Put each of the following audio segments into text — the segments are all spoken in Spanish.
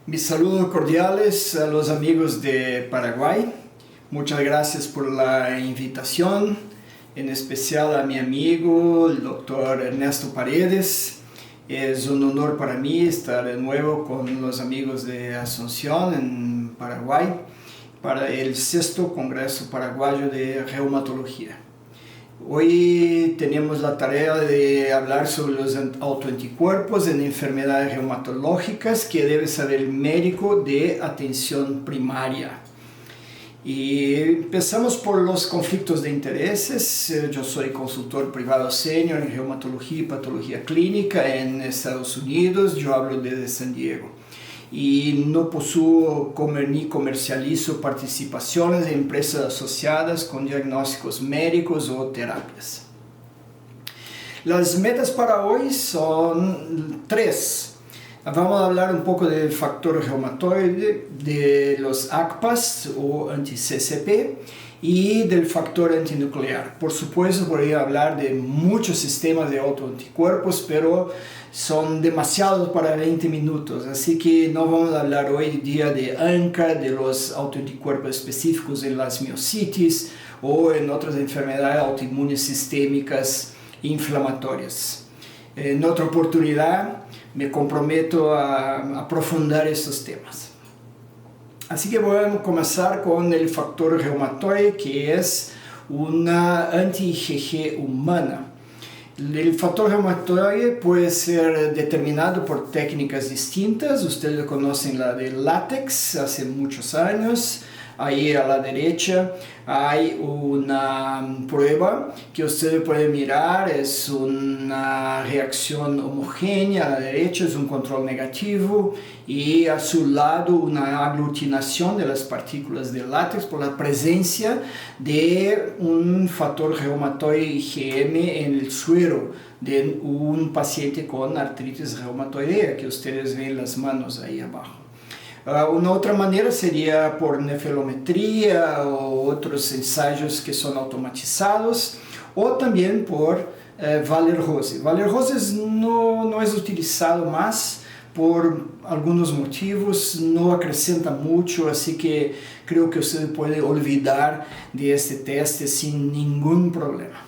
Mis saludos cordiales a los amigos de Paraguay. Muchas gracias por la invitación, en especial a mi amigo, el doctor Ernesto Paredes. Es un honor para mí estar de nuevo con los amigos de Asunción, en Paraguay, para el 6º Congreso Paraguayo de Reumatología. Hoy tenemos la tarea de hablar sobre los autoanticuerpos en enfermedades reumatológicas que debe saber el médico de atención primaria. Y empezamos por los conflictos de intereses. Yo soy consultor privado senior en reumatología y patología clínica en Estados Unidos. Yo hablo desde San Diego. Y no poseo ni comercializo participaciones en empresas asociadas con diagnósticos médicos o terapias. Las metas para hoy son 3. Vamos a hablar un poco del factor reumatoide, de los ACPAs o anti-CCP y del factor antinuclear. Por supuesto, podría hablar de muchos sistemas de autoanticuerpos, pero son demasiados para 20 minutos, así que no vamos a hablar hoy día de ANCA, de los autoanticuerpos específicos en las miocitis o en otras enfermedades autoinmunes sistémicas inflamatorias. En otra oportunidad me comprometo a aprofundar estos temas. Así que vamos a comenzar con el factor reumatoide, que es una anti-IgG humana. El factor reumatoide puede ser determinado por técnicas distintas. Ustedes conocen la del látex hace muchos años. Ahí a la derecha hay una prueba que ustedes pueden mirar. Es una reacción homogénea. A la derecha es un control negativo y a su lado una aglutinación de las partículas de látex por la presencia de un factor reumatoide IgM en el suero de un paciente con artritis reumatoidea, que ustedes ven las manos ahí abajo. Una otra manera sería por nefelometría o otros ensayos que son automatizados, o también por Waller-Rose. Waller-Rose no es utilizado más por algunos motivos, no acrescenta mucho, así que creo que usted puede olvidar de este teste sin ningún problema.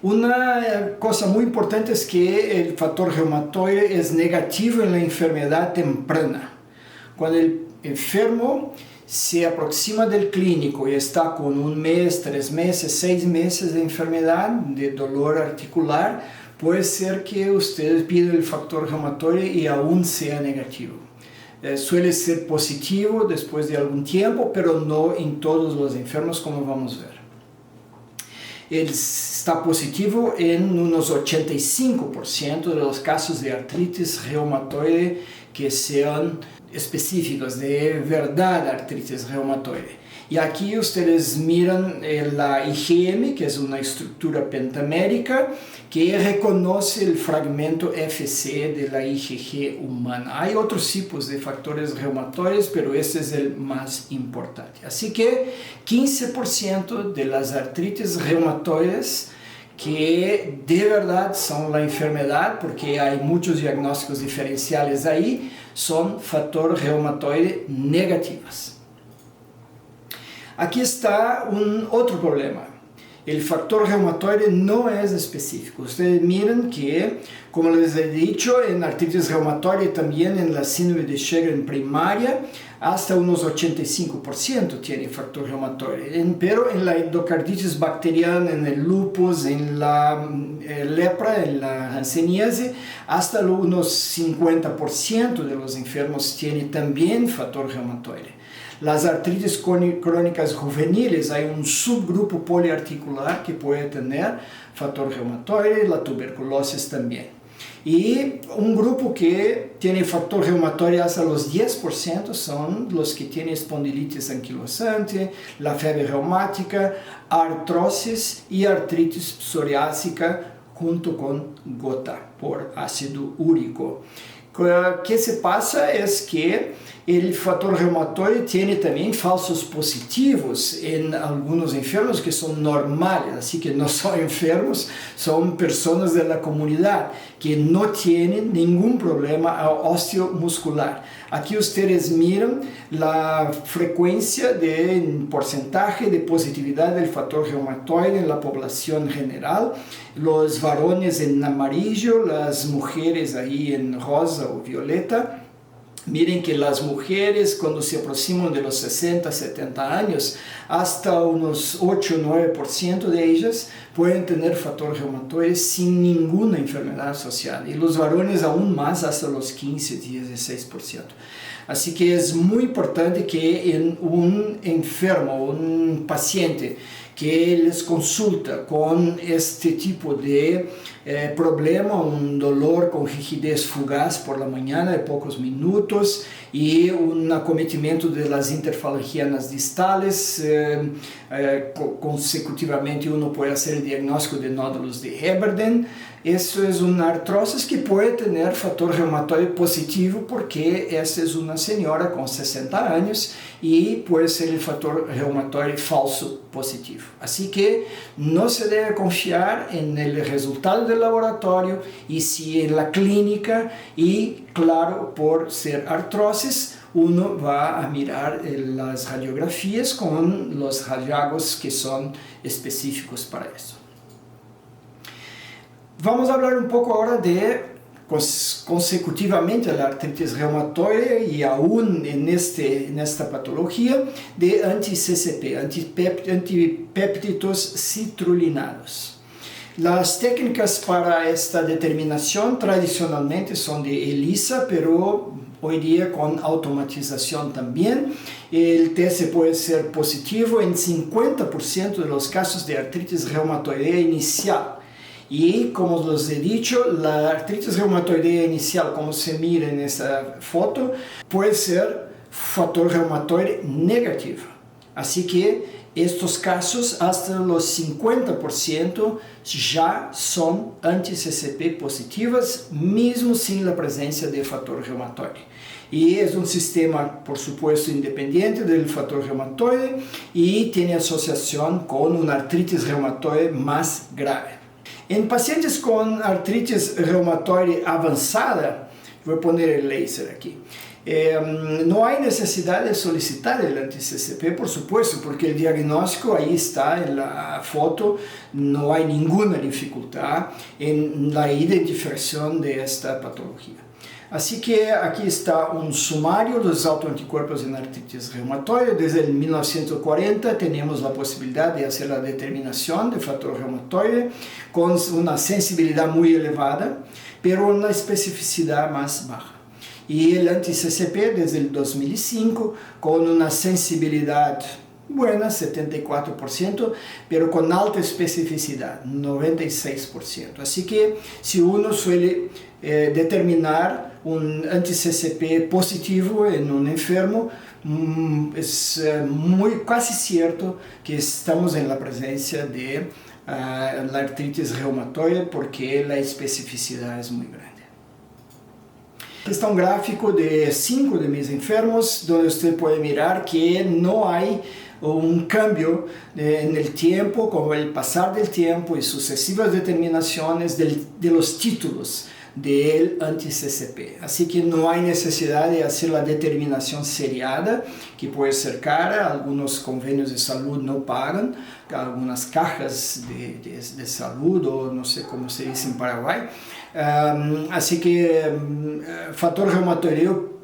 Una cosa muy importante es que el factor reumatoide es negativo en la enfermedad temprana. Cuando el enfermo se aproxima del clínico y está con 1 mes, 3 meses, 6 meses de enfermedad, de dolor articular, puede ser que usted pida el factor reumatoide y aún sea negativo. Suele ser positivo después de algún tiempo, pero no en todos los enfermos, como vamos a ver. Él está positivo en unos 85% de los casos de artritis reumatoide que sean específicos, de verdad artritis reumatoide. Y aquí ustedes miran la IgM, que es una estructura pentamérica que reconoce el fragmento FC de la IgG humana. Hay otros tipos de factores reumatoides, pero este es el más importante. Así que 15% de las artritis reumatoides que de verdad son la enfermedad, porque hay muchos diagnósticos diferenciales ahí, son factor reumatoide negativas. Aquí está otro problema. El factor reumatoide no es específico. Ustedes miren que, como les he dicho, en artritis reumatoide y también en la síndrome de Sjögren primaria, hasta unos 85% tiene factor reumatoide. Pero en la endocarditis bacteriana, en el lupus, en la lepra, en la hanseníase, hasta unos 50% de los enfermos tiene también factor reumatoide. Las artritis crónicas juveniles, hay un subgrupo poliarticular que puede tener factor reumatoide, la tuberculosis también. Y un grupo que tiene factor reumatoide hasta los 10% son los que tienen espondilitis anquilosante, la fiebre reumática, artrosis y artritis psoriásica junto con gota por ácido úrico. ¿Qué se pasa? Es que el factor reumatoide tiene también falsos positivos en algunos enfermos que son normales, así que no son enfermos, son personas de la comunidad que no tienen ningún problema osteomuscular. Aquí ustedes miran la frecuencia de porcentaje de positividad del factor reumatoide en la población general, los varones en amarillo, las mujeres ahí en rosa o violeta. Miren que las mujeres cuando se aproximan de los 60, 70 años, hasta unos 8-9% de ellas pueden tener factor reumatoide sin ninguna enfermedad asociada. Y los varones aún más, hasta los 15-16%. Así que es muy importante que en un enfermo, un paciente que les consulta con este tipo de problema, un dolor con rigidez fugaz por la mañana de pocos minutos y un acometimiento de las interfalangianas distales, consecutivamente uno puede hacer el diagnóstico de nódulos de Heberden. Eso es una artrosis que puede tener factor reumatoide positivo porque esta es una señora con 60 años y puede ser el factor reumatoide falso positivo. Así que no se debe confiar en el resultado del laboratorio y si en la clínica, y claro, por ser artrosis, uno va a mirar las radiografías con los radiólogos que son específicos para eso. Vamos a hablar un poco ahora de, consecutivamente a la artritis reumatoide y aún en esta patología, de anti-CCP, antipéptidos citrulinados. Las técnicas para esta determinación tradicionalmente son de ELISA, pero hoy día con automatización también. El test puede ser positivo en 50% de los casos de artritis reumatoidea inicial. Y como les he dicho, la artritis reumatoidea inicial, como se mira en esta foto, puede ser factor reumatoide negativo. Así que estos casos, hasta los 50%, ya son anti-CCP positivas, mismo sin la presencia de factor reumatoide. Y es un sistema, por supuesto, independiente del factor reumatoide y tiene asociación con una artritis reumatoide más grave. En pacientes con artritis reumatoide avanzada, voy a poner el láser aquí, no hay necesidad de solicitar el anti-CCP, por supuesto, porque el diagnóstico ahí está en la foto, no hay ninguna dificultad en la identificación de esta patología. Así que aquí está un sumario de los autoanticuerpos en artritis reumatoide. Desde el 1940 tenemos la posibilidad de hacer la determinación de factor reumatoide con una sensibilidad muy elevada, pero una especificidad más baja. Y el anti-CCP desde el 2005 con una sensibilidad buena, 74%, pero con alta especificidad, 96%. Así que si uno suele determinar un anti-CCP positivo en un enfermo, es casi cierto que estamos en la presencia de la artritis reumatoide porque la especificidad es muy grande. Aquí está un gráfico de 5 de mis enfermos donde usted puede mirar que no hay un cambio en el tiempo, con el pasar del tiempo y sucesivas determinaciones de los títulos del anti-CCP. Así que no hay necesidad de hacer la determinación seriada, que puede ser cara, algunos convenios de salud no pagan, algunas cajas de salud, o no sé cómo se dice en Paraguay. Así que factor reumatoideo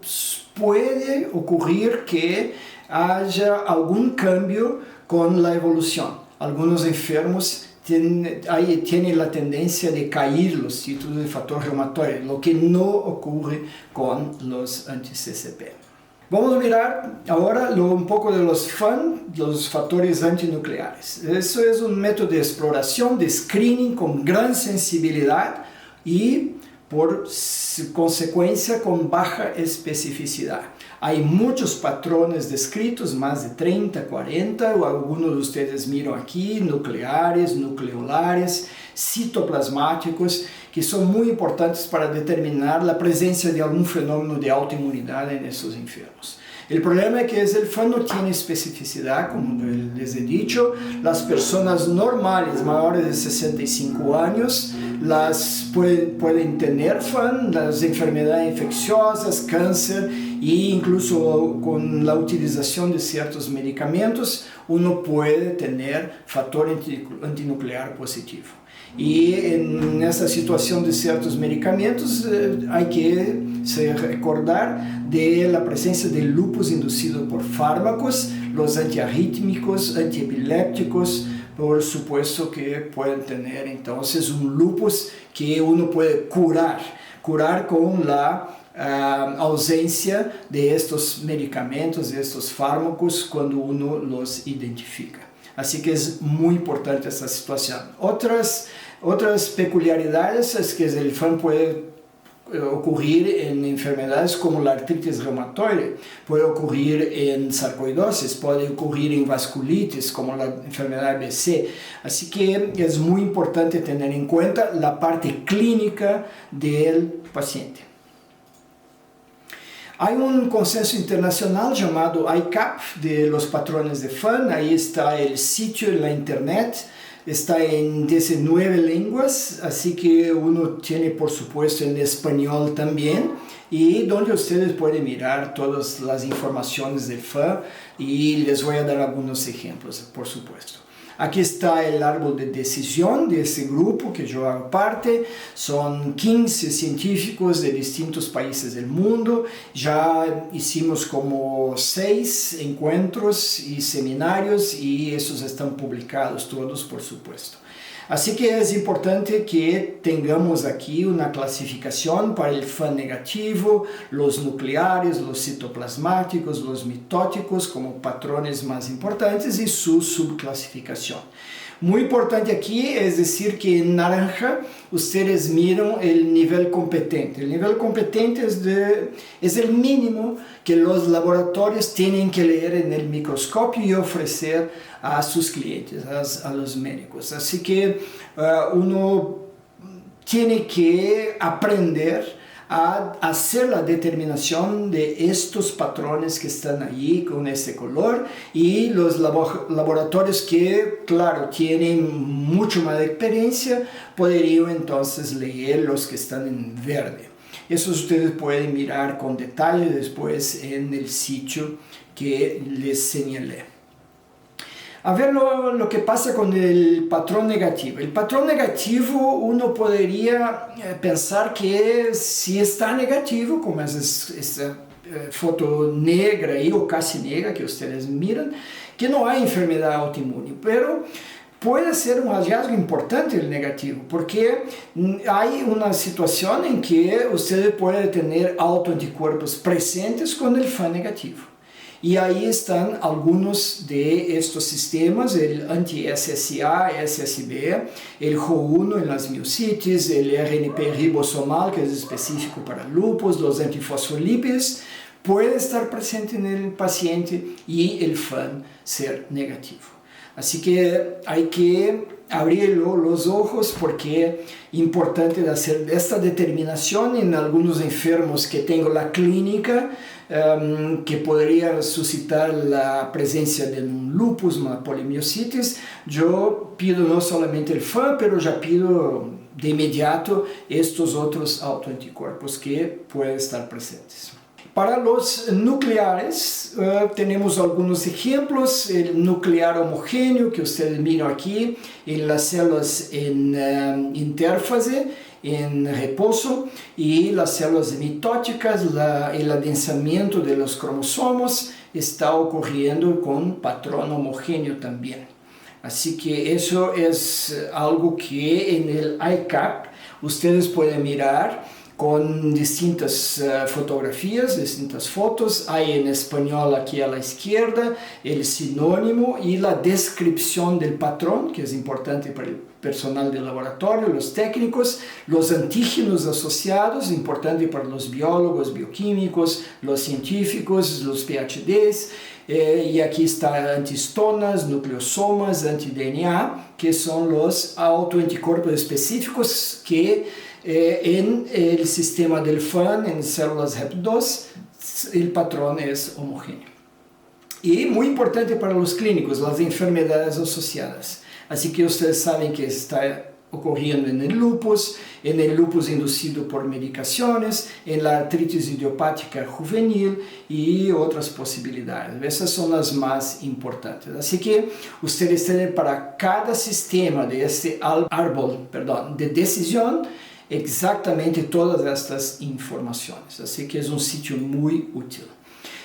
puede ocurrir que haya algún cambio con la evolución. Algunos enfermos tienen la tendencia de caer los títulos de factor reumatoide, lo que no ocurre con los anti-CCP. Vamos a mirar ahora un poco de los factores antinucleares. Eso es un método de exploración, de screening con gran sensibilidad y por consecuencia con baja especificidad. Hay muchos patrones descritos, más de 30, 40, o algunos de ustedes miran aquí, nucleares, nucleolares, citoplasmáticos, que son muy importantes para determinar la presencia de algún fenómeno de autoinmunidad en estos enfermos. El problema es que el FAN no tiene especificidad, como les he dicho. Las personas normales, mayores de 65 años, pueden tener FAN, las enfermedades infecciosas, cáncer, e incluso con la utilización de ciertos medicamentos, uno puede tener factor antinuclear positivo. Y en esta situación de ciertos medicamentos hay que recordar de la presencia del lupus inducido por fármacos, los antiarrítmicos, antiepilépticos, por supuesto que pueden tener entonces un lupus que uno puede curar con la ausencia de estos medicamentos, de estos fármacos, cuando uno los identifica. Así que es muy importante esta situación. Otras peculiaridades es que el FAN puede ocurrir en enfermedades como la artritis reumatoide, puede ocurrir en sarcoidosis, puede ocurrir en vasculitis como la enfermedad BC. Así que es muy importante tener en cuenta la parte clínica del paciente. Hay un consenso internacional llamado ICAP de los patrones de FAN. Ahí está el sitio en la internet, está en 19 lenguas, así que uno tiene por supuesto en español también, y donde ustedes pueden mirar todas las informaciones del FAN, y les voy a dar algunos ejemplos por supuesto. Aquí está el árbol de decisión de ese grupo que yo hago parte. Son 15 científicos de distintos países del mundo. Ya hicimos como 6 encuentros y seminarios y esos están publicados todos, por supuesto. Así que es importante que tengamos aquí una clasificación para el FAN negativo, los nucleares, los citoplasmáticos, los mitóticos como patrones más importantes y su subclasificación. Muy importante aquí es decir que en naranja ustedes miran el nivel competente. El nivel competente es el mínimo que los laboratorios tienen que leer en el microscopio y ofrecer a sus clientes, a los médicos. Así que uno tiene que aprender a hacer la determinación de estos patrones que están allí con este color, y los laboratorios que, claro, tienen mucho más experiencia podrían entonces leer los que están en verde. Eso ustedes pueden mirar con detalle después en el sitio que les señalé. A ver lo que pasa con el patrón negativo. El patrón negativo uno podría pensar que si está negativo, como es esta foto negra ahí, o casi negra que ustedes miran, que no hay enfermedad autoinmune, pero puede ser un hallazgo importante el negativo, porque hay una situación en que usted puede tener autoanticuerpos presentes con el FAN negativo. Y ahí están algunos de estos sistemas, el anti-SSA, SSB, el JO1 en las miocitis, el RNP ribosomal, que es específico para lupus, los antifosfolípidos, puede estar presente en el paciente y el FAN ser negativo. Así que hay que abrir los ojos, porque es importante hacer esta determinación en algunos enfermos que tengo la clínica, que podría suscitar la presencia de un lupus, una polimiositis. Yo pido no solamente el FAN, pero ya pido de inmediato estos otros autoanticuerpos que pueden estar presentes. Para los nucleares tenemos algunos ejemplos. El nuclear homogéneo que ustedes miran aquí en las células en intérfase, en reposo, y las células mitóticas, el adensamiento de los cromosomos está ocurriendo con patrón homogéneo también. Así que eso es algo que en el ICAP ustedes pueden mirar con distintas fotografías, distintas fotos. Hay en español aquí a la izquierda el sinónimo y la descripción del patrón, que es importante para el personal del laboratorio, los técnicos, los antígenos asociados, importante para los biólogos, bioquímicos, los científicos, los PhDs, y aquí está antihistonas, nucleosomas, anti-DNA, que son los autoanticuerpos específicos que en el sistema del FAN, en células HEP2, el patrón es homogéneo. Y muy importante para los clínicos, las enfermedades asociadas. Así que ustedes saben que está ocurriendo en el lupus inducido por medicaciones, en la artritis idiopática juvenil y otras posibilidades. Esas son las más importantes. Así que ustedes tienen para cada sistema de este árbol de decisión exactamente todas estas informaciones. Así que es un sitio muy útil.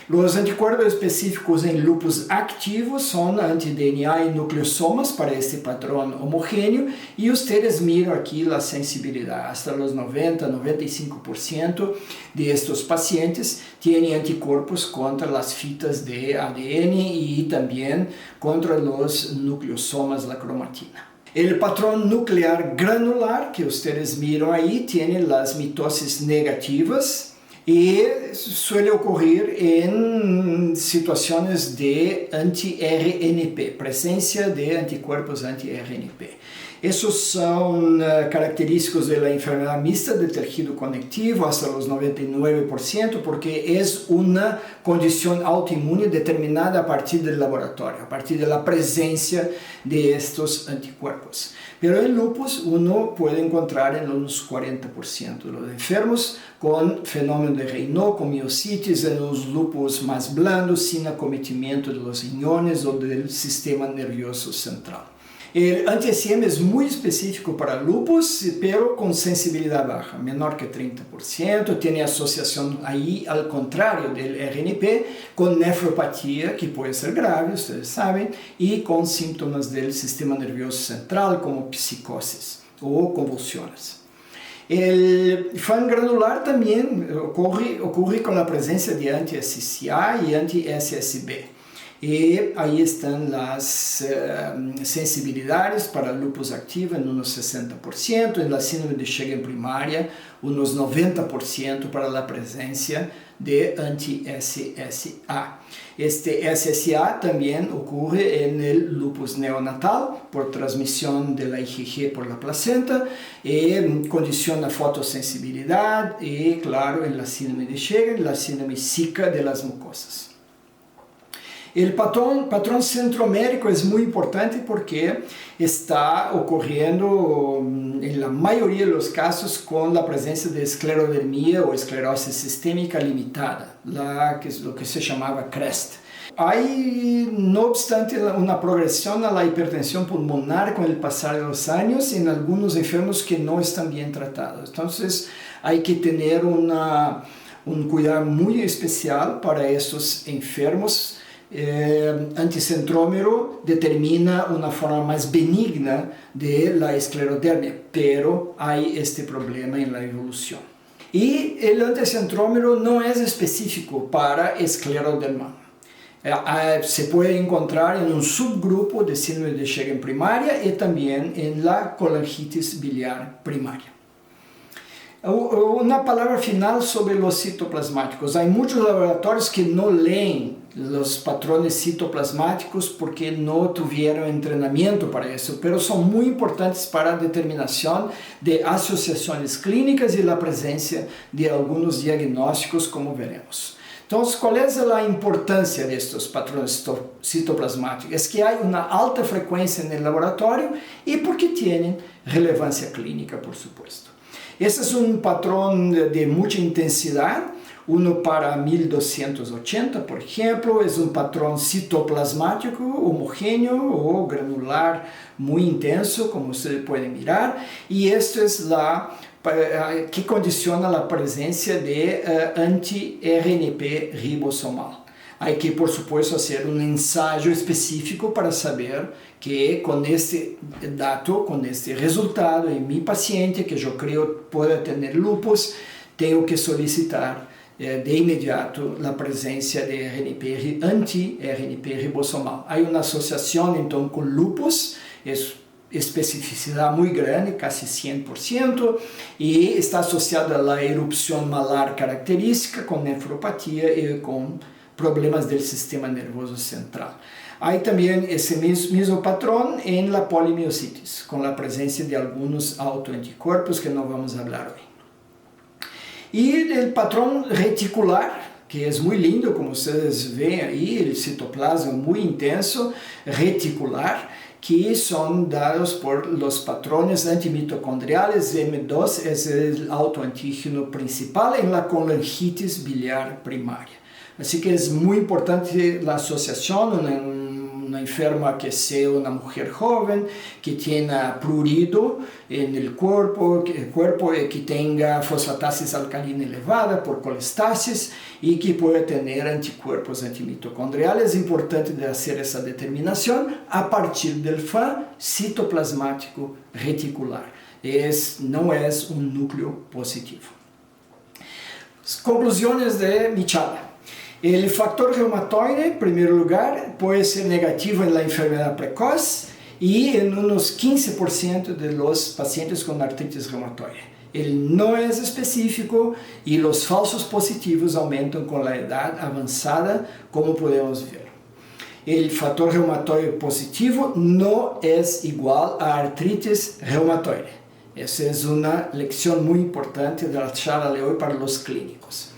Los anticuerpos específicos en lupus activos son anti-DNA y nucleosomas para este patrón homogéneo y ustedes miran aquí la sensibilidad. Hasta los 90-95% de estos pacientes tienen anticuerpos contra las fitas de ADN y también contra los nucleosomas, la cromatina. El patrón nuclear granular que ustedes miran ahí tiene las mitosis negativas y suele ocurrir en situaciones de anti-RNP, presencia de anticuerpos anti-RNP. Esos son característicos de la enfermedad mixta del tejido conectivo hasta los 99% porque es una condición autoinmune determinada a partir del laboratorio, a partir de la presencia de estos anticuerpos. Pero en lupus uno puede encontrar en unos 40% de los enfermos con fenómeno de Raynaud, con miositis, en los lupus más blandos, sin acometimiento de los riñones o del sistema nervioso central. El anti-SM es muy específico para lupus, pero con sensibilidad baja, menor que 30%, tiene asociación ahí al contrario del RNP, con nefropatía, que puede ser grave, ustedes saben, y con síntomas del sistema nervioso central, como psicosis o convulsiones. El FAN granular también ocurre con la presencia de anti-SCA y anti-SSB. Y ahí están las sensibilidades para lupus activa en unos 60%, en la síndrome de Sjögren primaria unos 90% para la presencia de anti-SSA. Este SSA también ocurre en el lupus neonatal por transmisión de la IgG por la placenta, condiciona fotosensibilidad y claro en la síndrome de Sjögren, la síndrome Zika de las mucosas. El patrón centromérico es muy importante porque está ocurriendo en la mayoría de los casos con la presencia de esclerodermia o esclerosis sistémica limitada, lo que se llamaba CREST. Hay, no obstante, una progresión a la hipertensión pulmonar con el pasar de los años en algunos enfermos que no están bien tratados. Entonces hay que tener un cuidado muy especial para estos enfermos. Anticentrómero determina una forma más benigna de la esclerodermia, pero hay este problema en la evolución. Y el anticentrómero no es específico para escleroderma. Se puede encontrar en un subgrupo de síndrome de Sjögren primaria y también en la colangitis biliar primaria. Una palabra final sobre los citoplasmáticos. Hay muchos laboratorios que no leen los patrones citoplasmáticos porque no tuvieron entrenamiento para eso, pero son muy importantes para la determinación de asociaciones clínicas y la presencia de algunos diagnósticos, como veremos. Entonces, ¿cuál es la importancia de estos patrones citoplasmáticos? Es que hay una alta frecuencia en el laboratorio y porque tienen relevancia clínica, por supuesto. Este es un patrón de mucha intensidad, 1 para 1280, por ejemplo, es un patrón citoplasmático homogéneo o granular muy intenso, como ustedes pueden mirar, y esto es que condiciona la presencia de anti-RNP ribosomal. Hay que, por supuesto, hacer un ensayo específico para saber que con este dato, con este resultado en mi paciente, que yo creo pueda tener lupus, tengo que solicitar de inmediato la presencia de anti-RNP ribosomal. Hay una asociación entonces con lupus, es especificidad muy grande, casi 100%, y está asociada a la erupción malar característica con nefropatía y con problemas del sistema nervioso central. Hay también ese mismo patrón en la polimiositis, con la presencia de algunos autoanticuerpos que no vamos a hablar hoy. Y el patrón reticular, que es muy lindo, como ustedes ven ahí, el citoplasma muy intenso, reticular, que son dados por los patrones antimitocondriales. M2 es el autoantígeno principal en la colangitis biliar primaria. Así que es muy importante la asociación, una enferma que sea una mujer joven, que tenga prurido en el cuerpo que tenga fosfatasis alcalina elevada por colestasis y que pueda tener anticuerpos antimitocondriales. Es importante de hacer esa determinación a partir del FA citoplasmático reticular. No es un núcleo positivo. Conclusiones de mi charla. El factor reumatoide, en primer lugar, puede ser negativo en la enfermedad precoz y en unos 15% de los pacientes con artritis reumatoide. Él no es específico y los falsos positivos aumentan con la edad avanzada, como podemos ver. El factor reumatoide positivo no es igual a artritis reumatoide. Esa es una lección muy importante de la charla de hoy para los clínicos.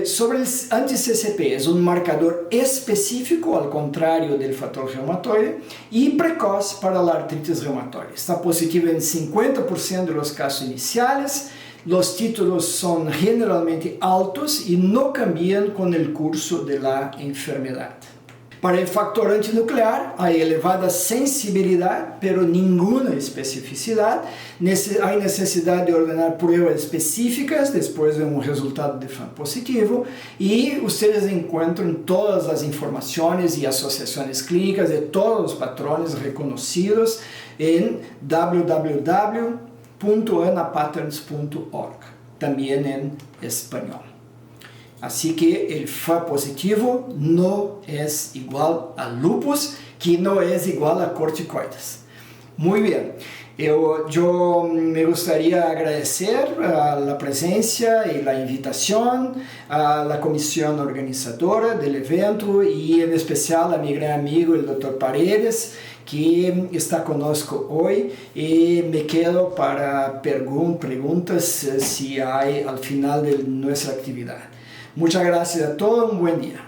Sobre el anti-CCP, es un marcador específico, al contrario del factor reumatoide, y precoz para la artritis reumatoide. Está positivo en 50% de los casos iniciales, los títulos son generalmente altos y no cambian con el curso de la enfermedad. Para el factor antinuclear hay elevada sensibilidad, pero ninguna especificidad. Hay necesidad de ordenar pruebas específicas después de un resultado de FAM positivo y ustedes encuentran todas las informaciones y asociaciones clínicas de todos los patrones reconocidos en www.anapatterns.org, también en español. Así que el FA positivo no es igual a lupus, que no es igual a corticoides. Muy bien, yo me gustaría agradecer la presencia y la invitación a la comisión organizadora del evento y en especial a mi gran amigo el Dr. Paredes, que está conosco hoy, y me quedo para preguntas si hay al final de nuestra actividad. Muchas gracias a todos, un buen día.